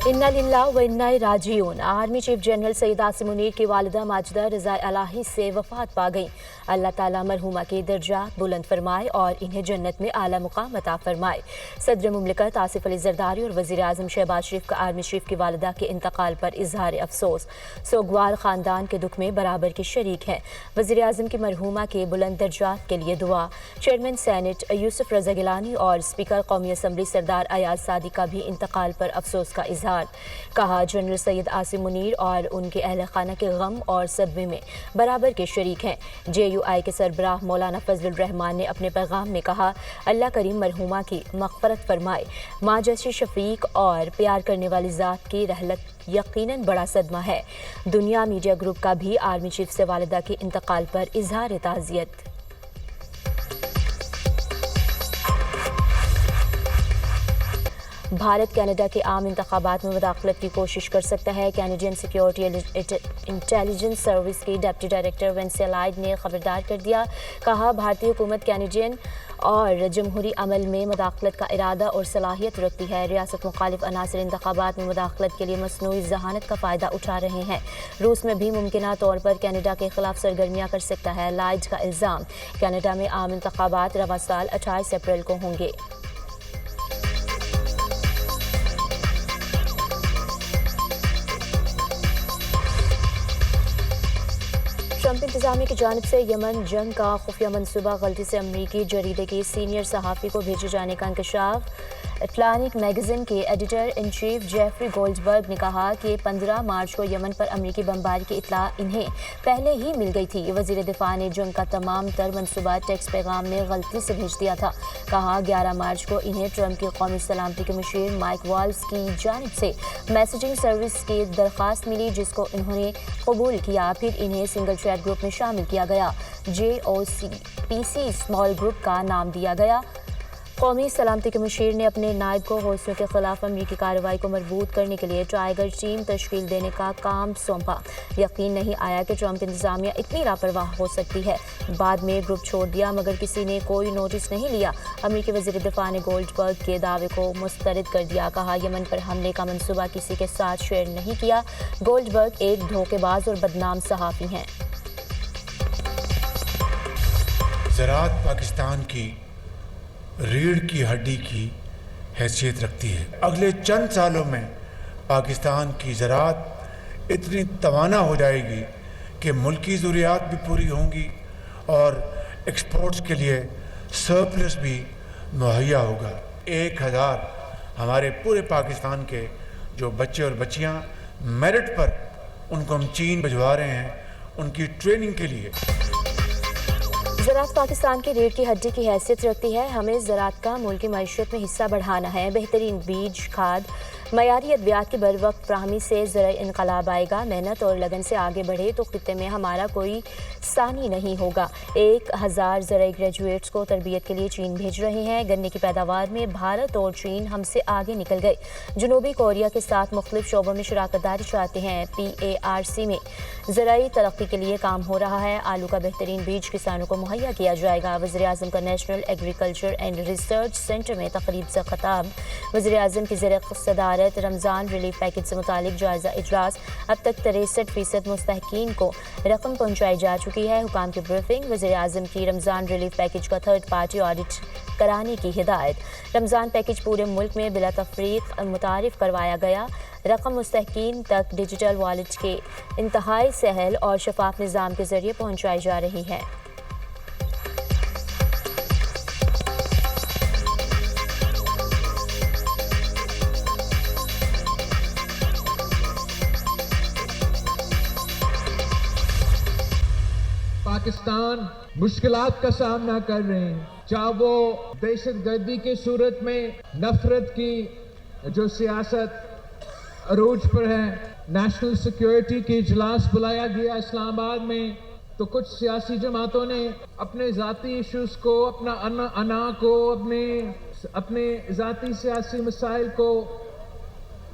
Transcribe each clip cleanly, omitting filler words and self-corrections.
इन्ना लिल्लाह व इन्ना राजिऊन। Army chief general Syed Asim Munir की वालिदा माजिदा रज़ा इलाही से वफ़ात पा गई। अल्लाह ताला मरहुमा के दर्जात बुलंद फरमाए और इन्हें जन्नत में आला मुकाम अता फरमाए। सदर मुमलिकत आसिफ अली जरदारी और वज़ीर आज़म शहबाज शरीफ का आर्मी चीफ की वालिदा के इंतकाल पर इजहार अफसोस। सोगवार ख़ानदान के दुख में बराबर के शरीक हैं। वज़ीर आज़म की मरहुमा के बुलंद दर्जात के लिए दुआ। चेयरमैन सेनेट यूसुफ रज़ा गिलानी और स्पीकर कौमी असम्बली सरदार अयाज सादी का भी इंतकाल पर अफसोस का इजहार। कहा जनरल सैयद आसिम मुनीर और उनके अहल खाना के गम और सदमे में बराबर के शरीक हैं। JUI के सरबराह मौलाना फजलुर रहमान ने अपने पैगाम में कहा, अल्लाह करीम मरहुमा की मग़फ़रत फरमाए। माँ जैसी शफीक और प्यार करने वाली ज़ात की रहलत यकीनन बड़ा सदमा है। दुनिया मीडिया ग्रुप का भी आर्मी चीफ से वालिदा के इंतकाल पर इजहार ताज़ियत। भारत कनाडा के आम इंतखाबात में मुदाखलत की कोशिश कर सकता है। कैनेडियन सिक्योरिटी इंटेलिजेंस सर्विस की डिप्टी डायरेक्टर वेंसी लाइड ने खबरदार कर दिया। कहा, भारतीय हुकूमत कैनेडियन और जमहूरी अमल में मुदाखलत का इरादा और सलाहियत रखती है। रियासत मुखालिफ अनासर इंतखाबात में मुदाखलत के लिए मसनूई जहानत का फ़ायदा उठा रहे हैं। रूस में भी मुमकिना तौर पर कनाडा के खिलाफ सरगर्मियाँ कर सकता है। लाइड का इल्ज़ाम, कनाडा में आम इंतखाबात रवा साल 28 अप्रैल को होंगे। ट्रंप इंतजामिया की जानिब से यमन जंग का खुफिया मनसूबा गलती से अमरीकी जरीदे की सीनियर सहाफ़ी को भेजे जाने का इंकशाफ। अटलांटिक मैगज़ीन के editor in chief Jeffrey Goldberg ने कहा कि 15 मार्च को यमन पर अमरीकी बमबारी की इत्तला इन्हें पहले ही मिल गई थी। वज़ीर दिफा ने जंग का तमाम तर मनसूबा टेक्स्ट पैगाम में गलती से भेज दिया था। कहा, 11 मार्च को इन्हें ट्रंप की कौमी सलामती के मुशीर माइक वाल्स की जानिब से मैसेजिंग सर्विस की दरख्वास्त मिली, जिसको इन्होंने कबूल किया। फिर इन्हें सिंगल चैट ग्रुप में शामिल किया गया। JOCPC स्मॉल ग्रुप का नाम दिया गया। कौमी सलामती के मुशीर ने अपने नायब को हौसियों के खिलाफ अमरीकी कार्रवाई को मजबूत करने के लिए टाइगर टीम तश्कील देने का काम सौंपा। यकीन नहीं आया कि ट्रंप इंतजामिया इतनी लापरवाह हो सकती है। बाद में ग्रुप छोड़ दिया मगर किसी ने कोई नोटिस नहीं लिया। अमरीकी वज़ीर दिफा ने गोल्डबर्ग के दावे को मुस्तरद कर दिया। कहा, यमन पर हमले का मंसूबा किसी के साथ शेयर नहीं किया। गोल्डबर्ग एक धोखेबाज और बदनाम सहाफ़ी हैं। ज़राअत पाकिस्तान की रीढ़ की हड्डी की हैसियत रखती है। अगले चंद सालों में पाकिस्तान की ज़राअत इतनी तवाना हो जाएगी कि मुल्की ज़रूरियात भी पूरी होंगी और एक्सपोर्ट्स के लिए सरप्लस भी मुहैया होगा। 1000 हमारे पूरे पाकिस्तान के जो बच्चे और बच्चियां मेरिट पर उनको हम चीन भिजवा रहे हैं उनकी ट्रेनिंग के लिए। ज़राअत पाकिस्तान की रीढ़ की हड्डी की हैसियत रखती है। हमें ज़राअत का मुल्क की मईशत में हिस्सा बढ़ाना है। बेहतरीन बीज, खाद, मयारी अद्वियात की बर वक्त फ्राहमी से ज़राई इनकलाब आएगा। मेहनत और लगन से आगे बढ़े तो खित्ते में हमारा कोई सानी नहीं होगा। 1000 ज़राई ग्रेजुएट्स को तरबियत के लिए चीन भेज रहे हैं। गन्ने की पैदावार में भारत और चीन हमसे आगे निकल गए। जनूबी कोरिया के साथ मुख्तलिफ शोबों में शराकतदारी चाहते हैं। PARC में ज़राई तरक्की के लिए काम हो रहा है। आलू का बेहतरीन बीज किसानों को मुहैया किया जाएगा। वज़ीर आज़म का national agriculture and research centre में तकरीब से खिताब। वज़ीर आज़म की ज़ेर सदारत रमज़ान रिलीफ पैकेज से मुतालिक जायज़ा इजलास। अब तक 63% मुस्तहकीन को रकम पहुँचाई जा चुकी है। हुकाम की ब्रीफिंग। वज़ीर आज़म की रमज़ान रिलीफ पैकेज का थर्ड पार्टी ऑडिट कराने की हिदायत। रमज़ान पैकेज पूरे मुल्क में बिला तफरीक मुतारिफ करवाया गया। रकम मुस्तहकीन तक डिजिटल वॉलेट के इंतहाई सहल और शफाफ निज़ाम के ज़रिए पहुँचाई जा रही है। पाकिस्तान मुश्किलात का सामना कर रहे हैं, चाहे वो दहशतगर्दी के सूरत में नफरत की जो सियासत अरूज पर है। नेशनल सिक्योरिटी की इजलास बुलाया गया इस्लामाबाद में, तो कुछ सियासी जमातों ने अपने ज़ाती इश्यूज़ को, अपना अना को, अपने ज़ाती सियासी मसाइल को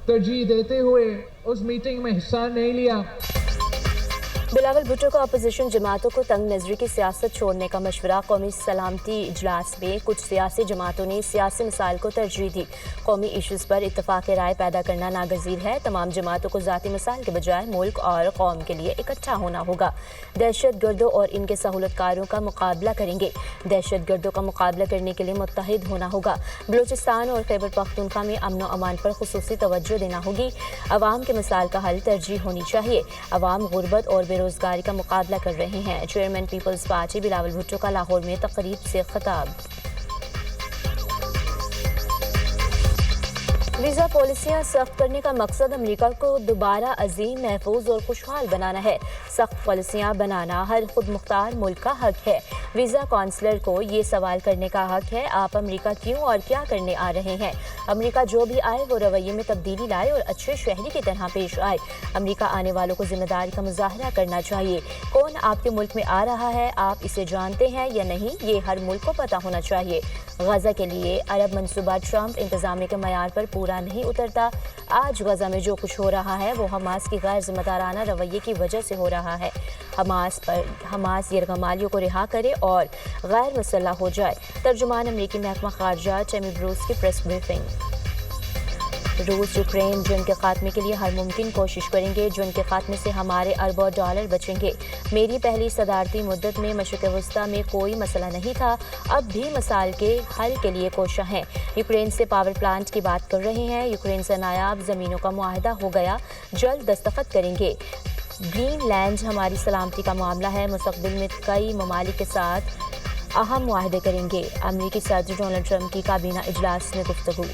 तरजीह देते हुए उस मीटिंग में हिस्सा नहीं लिया। बिलावल भुट्टो को अपोजिशन जमातों को तंग नजरी की सियासत छोड़ने का मशवरा। कौमी सलामती इजलास में कुछ सियासी जमातों ने सियासी मसाइल को तरजीह दी। कौमी इशूज़ पर इत्तफाक राय पैदा करना नागजीर है। तमाम जमातों को ज़ाती मसाइल के बजाय मुल्क और कौम के लिए इकट्ठा होना होगा। दहशत गर्दों और इनके सहूलतकारों का मुकाबला करेंगे। दहशत गर्दों का मुकाबला करने के लिए मुत्तहिद होना होगा। बलूचिस्तान और खैबर पख्तूनख्वा में अमन व अमान पर खुसूसी तवज्जो देना होगी। अवाम के मसाइल का हल तरजीह होनी चाहिए। अवाम गुर्बत और बेरोजगारी का मुकाबला कर रहे हैं। Chairman Peoples party Bilawal Bhutto का लाहौर में तकरीब से खिताब। वीज़ा पॉलिसियाँ सख्त करने का मकसद अमेरिका को दोबारा अजीम, महफूज और खुशहाल बनाना है। सख्त पॉलिसियाँ बनाना हर खुद मुख्तार मुल्क का हक है। वीज़ा काउंसलर को ये सवाल करने का हक है, आप अमेरिका क्यों और क्या करने आ रहे हैं। अमेरिका जो भी आए वो रवैये में तब्दीली लाए और अच्छे शहरी की तरह पेश आए। अमेरिका आने वालों को जिम्मेदारी का मुजाहरा करना चाहिए। कौन आपके मुल्क में आ रहा है, आप इसे जानते हैं या नहीं, ये हर मुल्क को पता होना चाहिए। गजा के लिए अरब मंसूबा ट्रंप इंतजामिया के मयार पर पूरा नहीं उतरता। आज गजा में जो कुछ हो रहा है वो हमास की गैर जिम्मेदाराना रवैये की वजह से हो रहा है। हमास यरगमालियों को रिहा करे और गैर मुसल्लह हो जाए। तर्जुमान अमेरिकी महकमा खारजा टेमी ब्रूस की प्रेस ब्रीफिंग। रूस यूक्रेन जंग के खात्मे के लिए हर मुमकिन कोशिश करेंगे। जंग के खात्मे से हमारे अरबों डॉलर बचेंगे। मेरी पहली सदारती मुद्दत में मशरिक़ वस्ता में कोई मसला नहीं था, अब भी मसाइल के हल के लिए कोशा हैं। यूक्रेन से पावर प्लांट की बात कर रहे हैं। यूक्रेन से नायाब ज़मीनों का मुआहदा हो गया, जल्द दस्तखत करेंगे। ग्रीनलैंड हमारी सलामती का मामला है, मुस्तक़बिल में कई ममालिक के साथ अहम मुआहदे करेंगे। अमेरिकी सदर डोनाल्ड ट्रंप की काबीना इजलास में गुफ्तगू।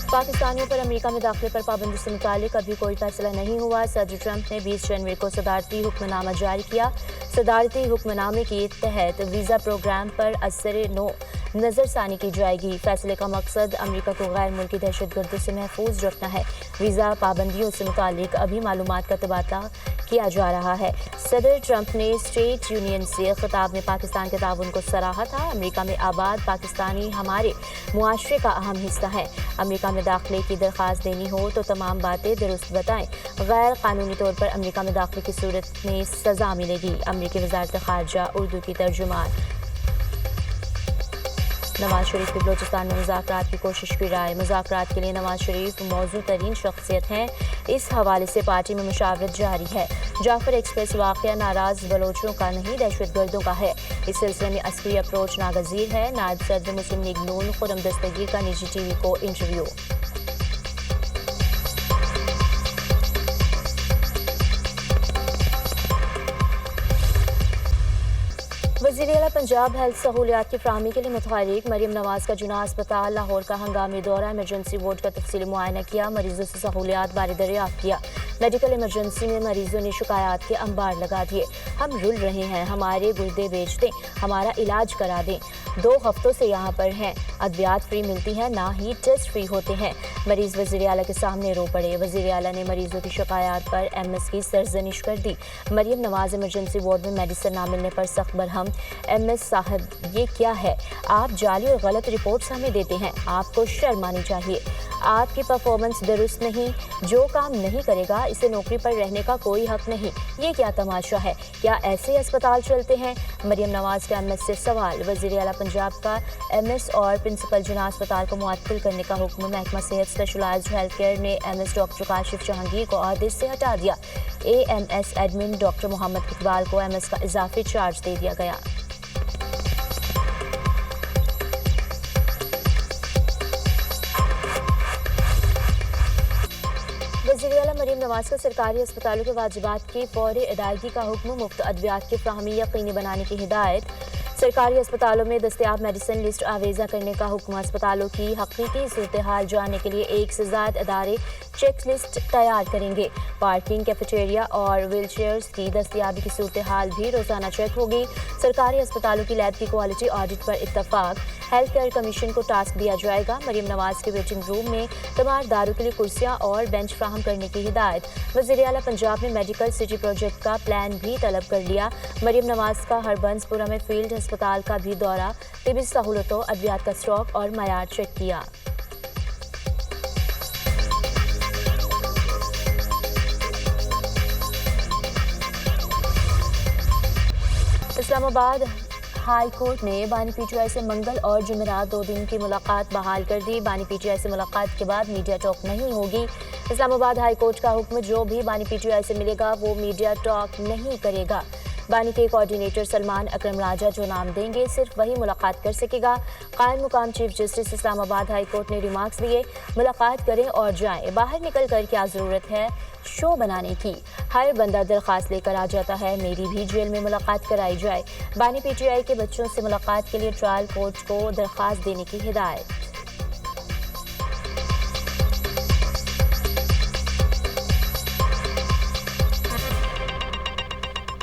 पाकिस्तानियों पर अमेरिका में दाखिले पर पाबंदी से मुतालिक अभी कोई फैसला नहीं हुआ। सदर ट्रंप ने 20 जनवरी को सदारती हुक्मनामा जारी किया। सदारती हुक्मनामे के तहत वीज़ा प्रोग्राम पर असर नो नज़रसानी की जाएगी। फैसले का मकसद अमेरिका को गैर मुल्की दहशतगर्दों से महफूज रखना है। वीज़ा पाबंदियों से मुतालिक अभी मालूमात का तबादला किया जा रहा है। सदर ट्रंप ने स्टेट यूनियन से खिताब में पाकिस्तान के ताउन को सराहा था। अमेरिका में आबाद पाकिस्तानी हमारे मुआशरे का अहम हिस्सा है। अमेरिका में दाखिले की दरख्वास्त देनी हो तो तमाम बातें दुरुस्त बताएं। गैर कानूनी तौर पर अमेरिका में दाखिले की सूरत में सज़ा मिलेगी। अमेरिकी वज़ारत ख़ारजा उर्दू की तर्जुमान। नवाज शरीफ की बलूचिस्तान में मुज़ाकरात की कोशिश की राय। मुज़ाकरात के लिए नवाज शरीफ मौजू तरीन शख्सियत हैं, इस हवाले से पार्टी में मुशावरत जारी है। जाफर एक्सप्रेस वाक़या नाराज़ बलोचों का नहीं, दहशतगर्दों का है। इस सिलसिले में अस्करी अप्रोच नागज़ीर है। नायब सदर मुस्लिम लीग नून खुर्रम दस्तगीर का निजी टीवी को इंटरव्यू। वज़ीर-ए-आला पंजाब हेल्थ सहूलियात की फराहमी के लिए मुतहर्रिक। मरीम नवाज का जुना अस्पताल लाहौर का हंगामी दौरा, इमरजेंसी वार्ड का तफसीली मुआयना किया, मरीजों से सहूलियात बारे दरियाफ्त किया। मेडिकल इमरजेंसी में मरीजों ने शिकायत के अंबार लगा दिए। हम रुल रहे हैं, हमारे गुर्दे बेच दें, हमारा इलाज करा दें। 2 हफ्तों से यहाँ पर हैं, अद्वियात फ्री मिलती हैं, ना ही टेस्ट फ्री होते हैं। मरीज वज़ीर-ए-आला के सामने रो पड़े। वज़ीर-ए-आला ने मरीजों की शिकायत पर MS की सरजनिश कर दी। मरीम नवाज इमरजेंसी वार्ड में मेडिसिन ना मिलने पर सख्त बरहम। MS साहब ये क्या है, आप जाली और गलत रिपोर्ट्स हमें देते हैं, आपको शर्म आनी चाहिए। आपकी परफॉर्मेंस दुरुस्त नहीं, जो काम नहीं करेगा इसे नौकरी पर रहने का कोई हक नहीं। ये क्या तमाशा है, क्या ऐसे अस्पताल चलते हैं। मरीम नवाज का MS से सवाल। वज़ीर-ए-आला पंजाब का MS और प्रिंसिपल जिना अस्पताल को मुअत्तल करने का हुक्म। महकमा सेहत स्पेशलाइज्ड हेल्थ केयर ने MS डॉक्टर काशिफ जहांगीर को ओहदे से हटा दिया। AMS admin doctor Mohammad Iqbal को MS का इजाफी चार्ज दे दिया गया। वज़ीर-ए-आला मरीम नवाज का सरकारी अस्पतालों के वाजिबात की फौरी अदायगी का हुक्म। मुफ्त अद्वियात की फ्राहमी यकीनी बनाने की हिदायत। सरकारी अस्पतालों में दस्तयाब मेडिसिन लिस्ट आवेज़ा करने का हुक्म। अस्पतालों की हकीकी सूरत हाल जानने के लिए 1 से ज़ायद अदारे चेक लिस्ट तैयार करेंगे। पार्किंग, कैफेटेरिया और व्हील चेयर्स की दस्तयाबी की सूरत हाल भी रोजाना चेक होगी। सरकारी अस्पतालों की लैब की क्वालिटी ऑडिट पर इत्तफाक। हेल्थ केयर कमीशन को टास्क दिया जाएगा। मरियम नवाज के वेटिंग रूम में तीमारदारों के लिए कुर्सियां और बेंच फ्राहम करने की हिदायत। वज़ीर आला पंजाब ने मेडिकल सिटी प्रोजेक्ट का प्लान भी तलब कर लिया। मरियम नवाज का हरबंसपुरा में फील्ड अस्पताल का भी दौरा, तिबी सहूलतों, अद्वियात का स्टॉक और मयार चेक किया। इस्लामाबाद हाई कोर्ट ने बानी पीटीआई से मंगल और जुमेरात 2 दिन की मुलाकात बहाल कर दी। बानी पीटीआई से मुलाकात के बाद मीडिया टॉक नहीं होगी। इस्लामाबाद हाई कोर्ट का हुक्म, जो भी बानी पीटीआई से मिलेगा वो मीडिया टॉक नहीं करेगा। बानी के कोऑर्डिनेटर सलमान अकरम राजा जो नाम देंगे सिर्फ वही मुलाकात कर सकेगा। कायम मुकाम chief justice Islamabad high court ने रिमार्क्स दिए, मुलाकात करें और जाएं, बाहर निकल कर क्या ज़रूरत है शो बनाने की। हर बंदा दरख्वास्त लेकर आ जाता है, मेरी भी जेल में मुलाकात कराई जाए। बानी पीटीआई के बच्चों से मुलाकात के लिए ट्रायल कोर्ट को दरख्वास्त देने की हिदायत।